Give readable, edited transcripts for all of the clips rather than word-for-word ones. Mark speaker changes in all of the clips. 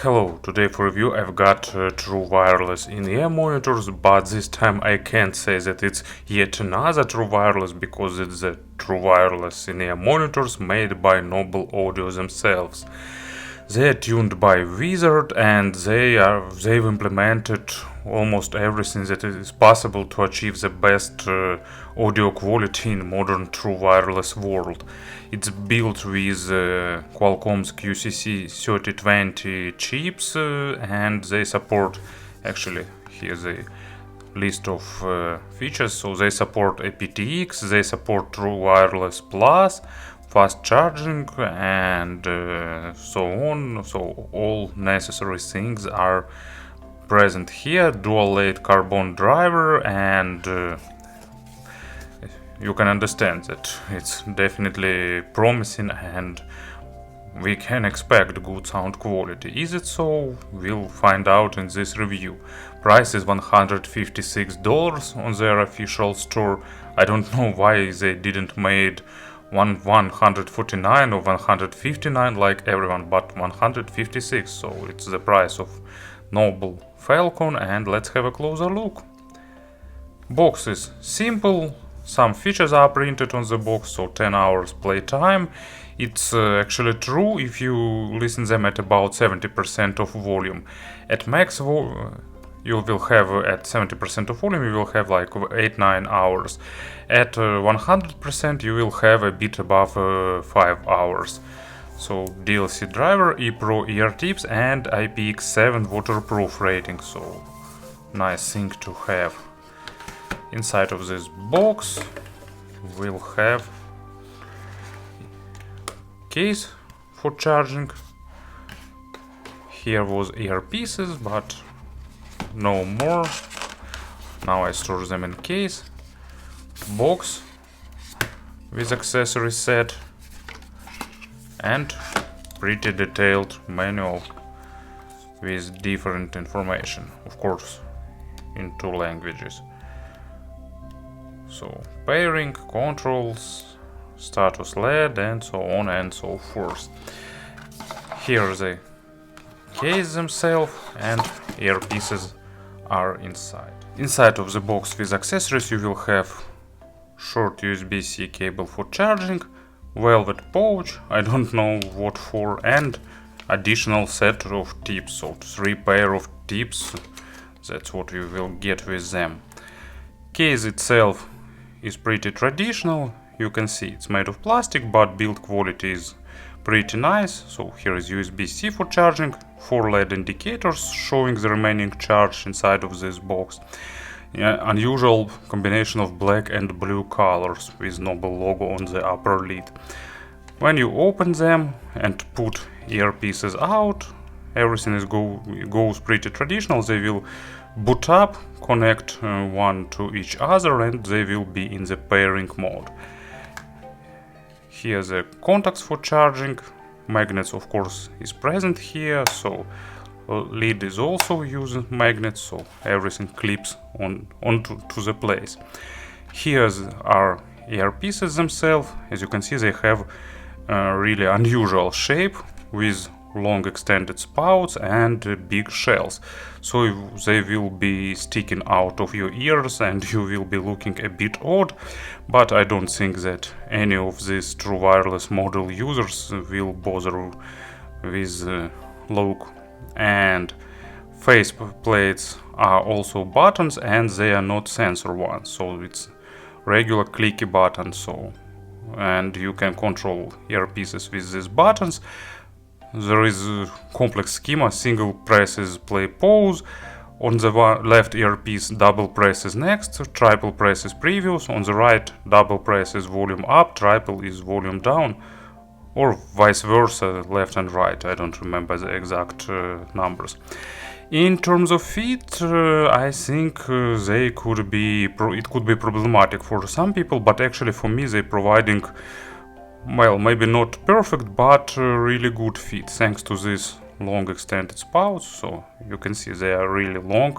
Speaker 1: Hello, today for review I've got true wireless in-ear monitors, but this time I can't say that it's yet another true wireless because it's the true wireless in-ear monitors made by Noble Audio themselves. They are tuned by Wizard and they've implemented almost everything that is possible to achieve the best audio quality in modern true wireless world. It's built with Qualcomm's QCC 3020 chips and they support, actually here's a list of features, so they support aptX, they support True Wireless Plus, fast charging and so on, so all necessary things are present here. Dual layer carbon driver, and you can understand that it's definitely promising and we can expect good sound quality. Is it so? We'll find out in this review. Price is $156 on their official store. I don't know why they didn't made 149 or 159 like everyone, but 156, so it's the price of Noble Falcon, and let's have a closer look. Box is simple, some features are printed on the box, so 10 hours playtime. It's actually true if you listen them at about 70% of volume. At max you will have at 70% of volume, you will have like 8-9 hours. At 100% you will have a bit above 5 hours. So DLC driver, ePro ear tips and IPX7 waterproof rating, so nice thing to have. Inside of this box we'll have case for charging. Here was earpieces, but no more. Now I store them in case. Box with accessory set and pretty detailed manual with different information, of course in 2 languages. So pairing, controls, status LED and so on and so forth. Here the case themselves and earpieces are inside. Inside of the box with accessories you will have short USB-C cable for charging, velvet pouch, I don't know what for, and additional set of tips, so 3 pair of tips, that's what you will get with them. Case itself is pretty traditional, you can see it's made of plastic, but build quality is pretty nice. So here is USB-C for charging, 4 LED indicators showing the remaining charge inside of this box. Unusual combination of black and blue colors with Noble logo on the upper lid. When you open them and put earpieces out, everything goes pretty traditional. They will boot up, connect one to each other, and they will be in the pairing mode. Here the contacts for charging, magnets of course is present here, so lid is also using magnets, so everything clips onto the place. Here are earpieces themselves. As you can see, they have a really unusual shape with long extended spouts and big shells, so they will be sticking out of your ears and you will be looking a bit odd, but I don't think that any of these true wireless model users will bother with look. And face plates are also buttons and they are not sensor ones, so it's regular clicky buttons, so and you can control earpieces with these buttons. There is a complex schema, single presses play pause, on the left earpiece double presses next, triple presses previous, on the right double presses volume up, triple is volume down, or vice versa, left and right, I don't remember the exact numbers. In terms of fit, I think it could be problematic for some people, but actually for me they providing, well, maybe not perfect, but really good fit, thanks to this long extended spouts. So you can see they are really long.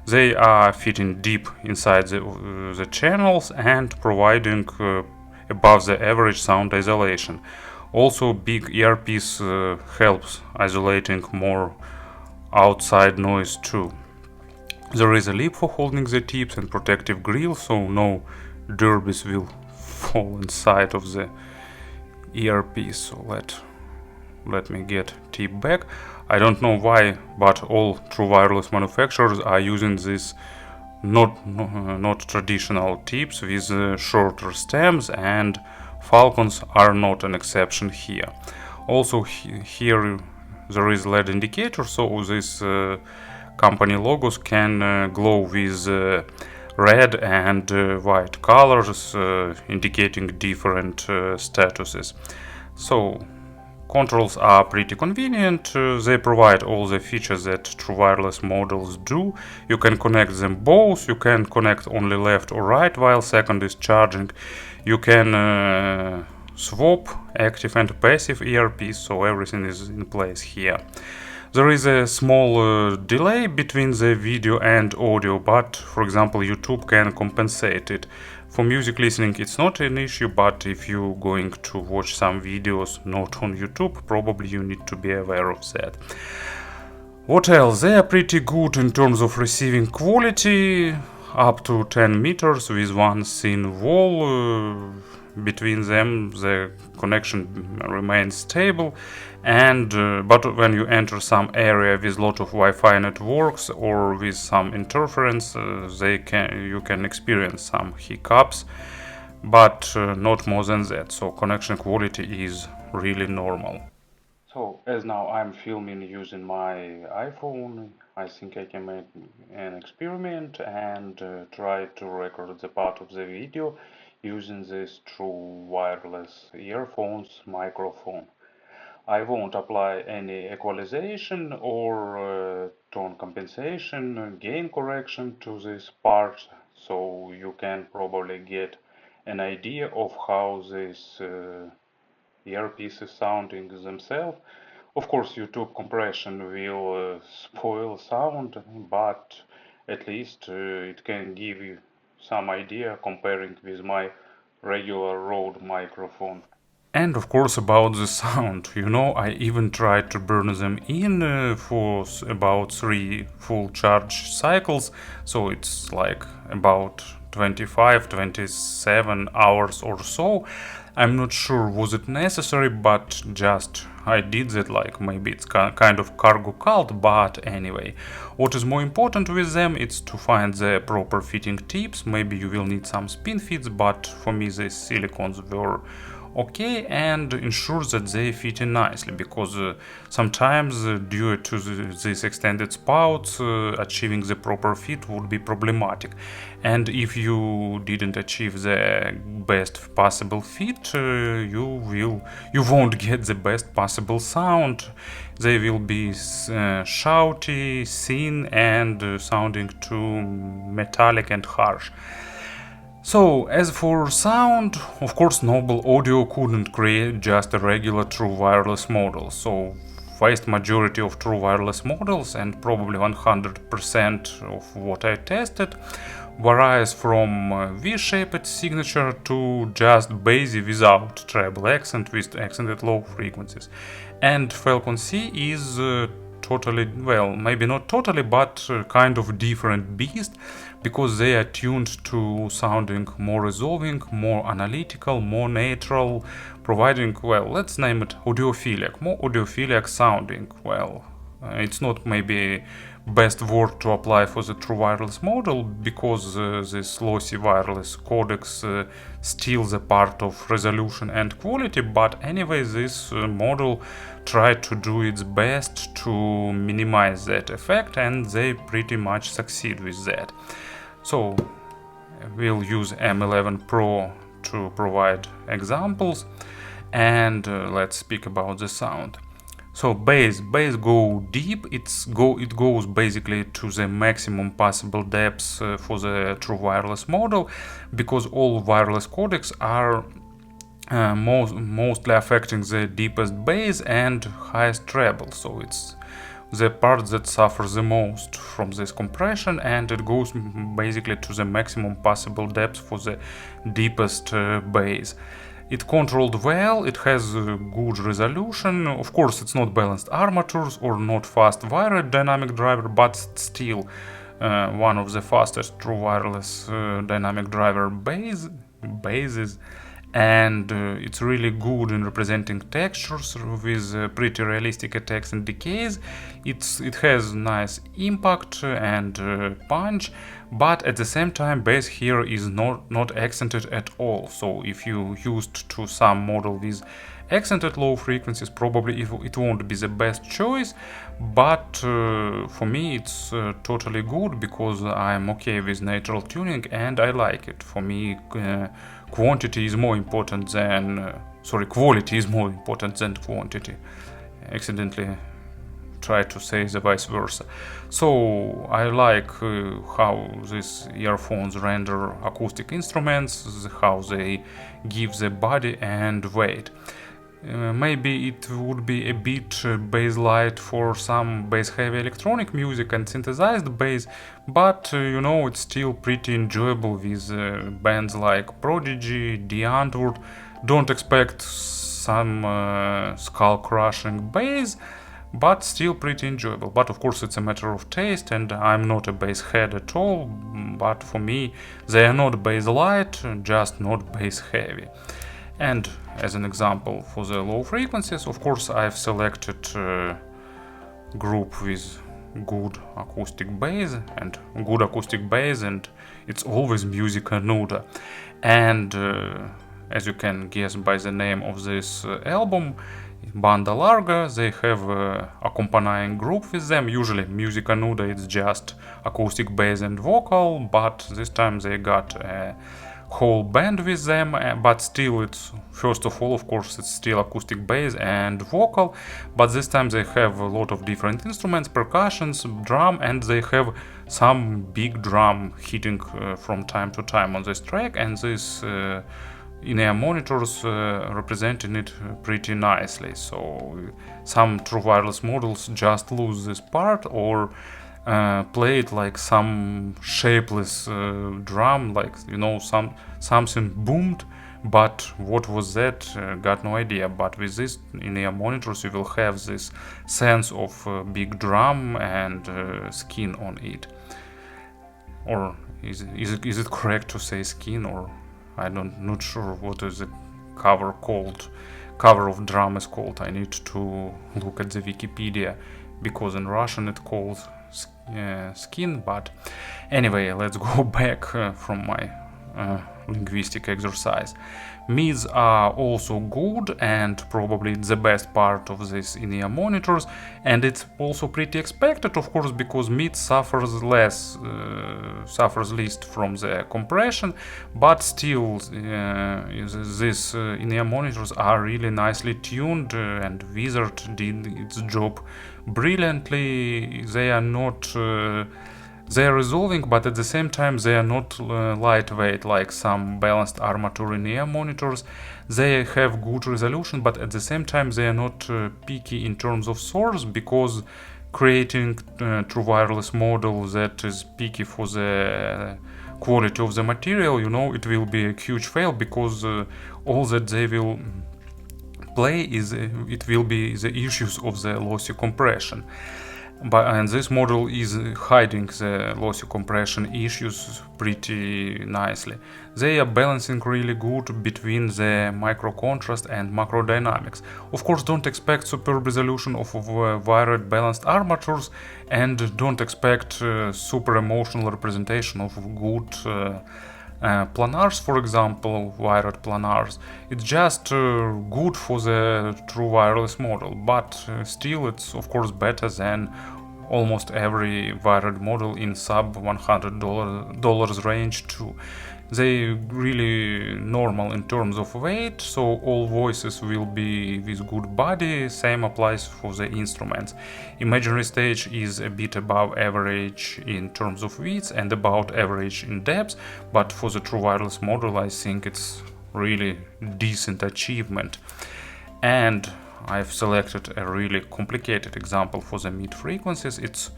Speaker 1: They are fitting deep inside the channels and providing above the average sound isolation. Also, big earpiece helps isolating more outside noise too. There is a lip for holding the tips and protective grill, so no derbies will fall inside of the earpiece. So let me get tip back. I don't know why, but all true wireless manufacturers are using this not traditional tips with shorter stems, and Falcons are not an exception here. Also here there is LED indicator, so this company logos can glow with red and white colors, indicating different statuses. So controls are pretty convenient. They provide all the features that true wireless models do. You can connect them both. You can connect only left or right while second is charging. You can swap active and passive earpiece, so everything is in place here. There is a small delay between the video and audio, but for example YouTube can compensate it. For music listening it's not an issue, but if you're going to watch some videos not on YouTube, probably you need to be aware of that. What else? They are pretty good in terms of receiving quality, up to 10 meters with one thin wall between them. The connection remains stable, and but when you enter some area with lot of Wi-Fi networks or with some interference, you can experience some hiccups, but not more than that. So connection quality is really normal. So as now I'm filming using my iPhone, I think I can make an experiment and try to record the part of the video using this true wireless earphones microphone. I won't apply any equalization or tone compensation, gain correction to this part, so you can probably get an idea of how this earpieces sounding themselves. Of course, YouTube compression will spoil sound, but at least it can give you some idea comparing with my regular Rode microphone. And of course about the sound, I even tried to burn them in for about 3 full charge cycles, so it's like about 25-27 hours or so. I'm not sure was it necessary, but just I did that, like maybe it's kind of cargo cult, but anyway. What is more important with them is to find the proper fitting tips. Maybe you will need some spin fits, but for me the silicons were okay, and ensure that they fit in nicely, because sometimes due to these extended spouts achieving the proper fit would be problematic, and if you didn't achieve the best possible fit, you won't get the best possible sound. They will be shouty, thin, and sounding too metallic and harsh. So, as for sound, of course Noble Audio couldn't create just a regular true wireless model, so vast majority of true wireless models, and probably 100% of what I tested, varies from V-shaped signature to just bassy without treble accent with accented low frequencies. And Falcon C is totally, well, maybe not totally, but kind of different beast, because they are tuned to sounding more resolving, more analytical, more natural, providing, well, let's name it audiophilic, more audiophilic sounding. Well, it's not maybe best word to apply for the true wireless model, because this lossy wireless codecs steals a part of resolution and quality, but anyway, this model tried to do its best to minimize that effect, and they pretty much succeed with that. So we'll use M11 Pro to provide examples, and let's speak about the sound. So bass go deep. It goes basically to the maximum possible depths for the true wireless model, because all wireless codecs are mostly affecting the deepest bass and highest treble. So it's the part that suffers the most from this compression, and it goes basically to the maximum possible depth for the deepest bass. It controlled well, it has good resolution. Of course, it's not balanced armatures or not fast wired dynamic driver, but still one of the fastest true wireless dynamic driver bases. And it's really good in representing textures with pretty realistic attacks and decays. It has nice impact and punch, but at the same time bass here is not accented at all. So if you used to some model with accented low frequencies, probably it won't be the best choice, but for me it's totally good because I'm okay with natural tuning and I like it. For me quantity is more important than quality is more important than quantity. Accidentally tried to say the vice versa. So I like how these earphones render acoustic instruments, how they give the body and weight. Maybe it would be a bit bass light for some bass heavy electronic music and synthesized bass, but it's still pretty enjoyable with bands like Prodigy, The Antwoord. Don't expect some skull crushing bass, but still pretty enjoyable. But of course it's a matter of taste, and I'm not a bass head at all, but for me they are not bass light, just not bass heavy. And as an example for the low frequencies, of course I've selected a group with good acoustic bass, and it's always Musica Nuda. And as you can guess by the name of this album, Banda Larga, they have accompanying group with them. Usually Musica Nuda it's just acoustic bass and vocal, but this time they got a whole band with them, but still it's first of all, of course, it's still acoustic bass and vocal, but this time they have a lot of different instruments, percussions, drum, and they have some big drum hitting from time to time on this track, and this in-ear monitors representing it pretty nicely. So some true wireless models just lose this part or play it like some shapeless drum, like something boomed, but what was that? Got no idea. But with this in-ear monitors you will have this sense of big drum and skin on it. Or is it correct to say skin, or not sure what is the cover of drum is called. I need to look at the Wikipedia, because in Russian it calls skin. But anyway, let's go back from my linguistic exercise. Mids are also good, and probably the best part of this in-ear monitors, and it's also pretty expected, of course, because mid suffers least from the compression, but still these in-ear monitors are really nicely tuned, and Wizard did its job brilliantly. They are not they are resolving, but at the same time they are not lightweight like some balanced armature in-ear monitors. They have good resolution, but at the same time they are not picky in terms of source, because creating true wireless model that is picky for the quality of the material, it will be a huge fail, because all that they will play is it will be the issues of the lossy compression. And this model is hiding the lossy compression issues pretty nicely. They are balancing really good between the micro contrast and macro dynamics. Of course, don't expect superb resolution of wired balanced armatures, and don't expect super emotional representation of good planars, for example, wired planars. It's just good for the true wireless model, but still it's of course better than almost every wired model in sub $100 range too. They really normal in terms of weight, so all voices will be with good body. Same applies for the instruments. Imaginary stage is a bit above average in terms of width and about average in depth, but for the true wireless model I think it's really decent achievement. And I've selected a really complicated example for the mid frequencies. It's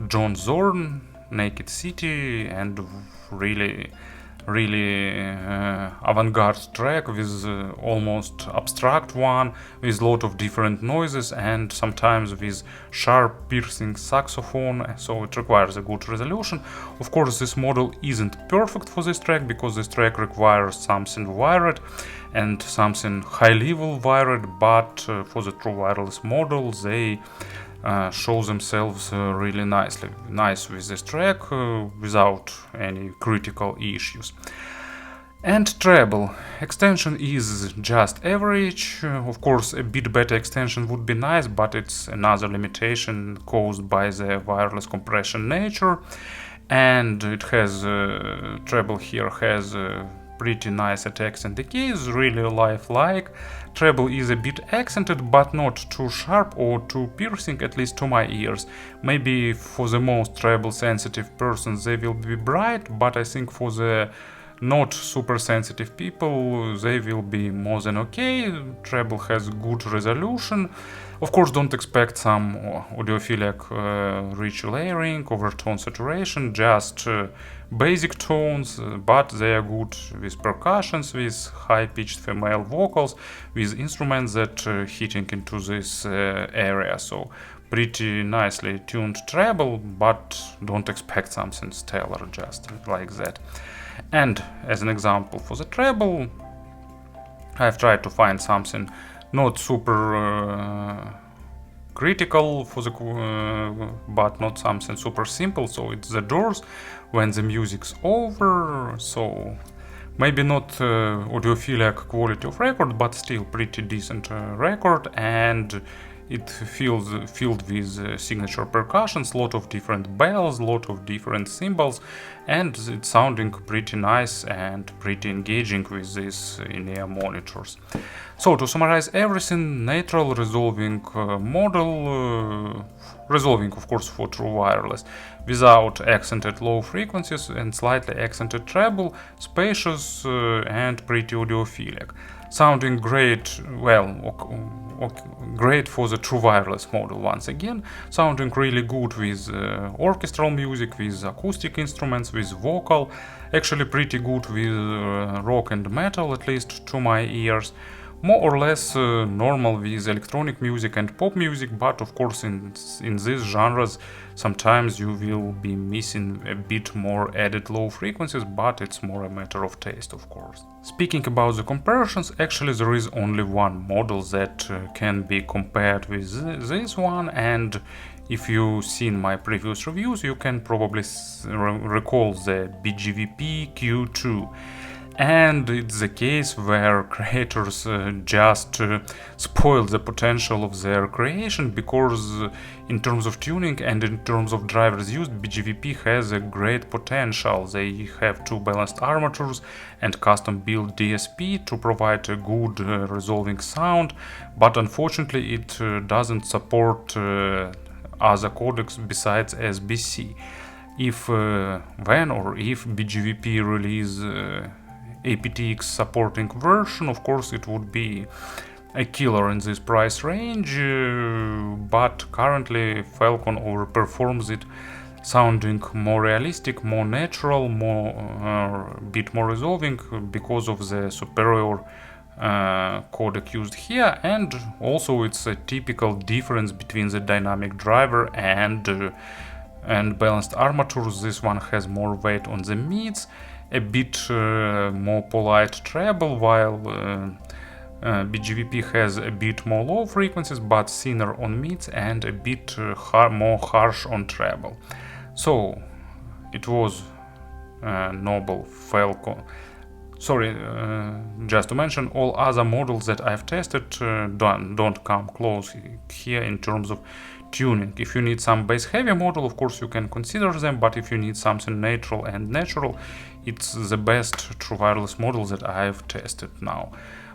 Speaker 1: John Zorn, Naked City, and really really avant-garde track with almost abstract one, with a lot of different noises and sometimes with sharp piercing saxophone, so it requires a good resolution. Of course, this model isn't perfect for this track because this track requires something wired and something high-level wired, but for the true wireless model they show themselves really nice with this track without any critical issues. And treble extension is just average. Of course, a bit better extension would be nice, but it's another limitation caused by the wireless compression nature. And it has treble here has pretty nice attacks and decays, really lifelike. Treble is a bit accented, but not too sharp or too piercing, at least to my ears. Maybe for the most treble sensitive persons they will be bright, but I think for the not super sensitive people they will be more than okay. Treble has good resolution. Of course, don't expect some audiophilic rich layering, overtone saturation, just basic tones, but they are good with percussions, with high-pitched female vocals, with instruments that hitting into this area. So pretty nicely tuned treble, but don't expect something stellar just like that. And as an example for the treble, I've tried to find something not super critical for the but not something super simple. So it's the Doors when the music's over. So maybe not audiophilic quality of record, but still pretty decent record, and it filled with signature percussions, lot of different bells, lot of different cymbals, and it's sounding pretty nice and pretty engaging with these in-ear monitors. So to summarize everything, neutral resolving model, resolving of course for true wireless, without accented low frequencies and slightly accented treble, spacious and pretty audiophilic. Sounding great, well, great for the true wireless model once again, sounding really good with orchestral music, with acoustic instruments, with vocal, actually pretty good with rock and metal, at least to my ears. More or less normal with electronic music and pop music, but of course in these genres sometimes you will be missing a bit more added low frequencies, but it's more a matter of taste, of course. Speaking about the comparisons, actually there is only one model that can be compared with this one, and if you've seen my previous reviews you can probably recall the BGVP Q2. And it's the case where creators just spoil the potential of their creation, because in terms of tuning and in terms of drivers used, BGVP has a great potential. They have two balanced armatures and custom built DSP to provide a good resolving sound, but unfortunately it doesn't support other codecs besides SBC. If when or if BGVP release aptX supporting version, of course it would be a killer in this price range, but currently Falcon overperforms it, sounding more realistic, more natural, bit more resolving because of the superior codec used here, and also it's a typical difference between the dynamic driver and balanced armatures. This one has more weight on the mids, a bit more polite treble, while BGVP has a bit more low frequencies but thinner on mids and a bit more harsh on treble. So it was Noble Falcon. Sorry, just to mention, all other models that I've tested don't come close here in terms of tuning. If you need some bass heavy model, of course you can consider them, but if you need something natural, it's the best true wireless model that I've tested now.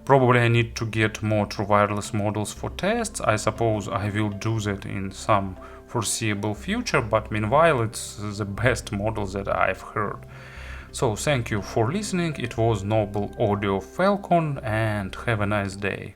Speaker 1: Probably I need to get more true wireless models for tests. I suppose I will do that in some foreseeable future, but meanwhile it's the best model that I've heard. So thank you for listening. It was Noble Audio Falcon, and have a nice day.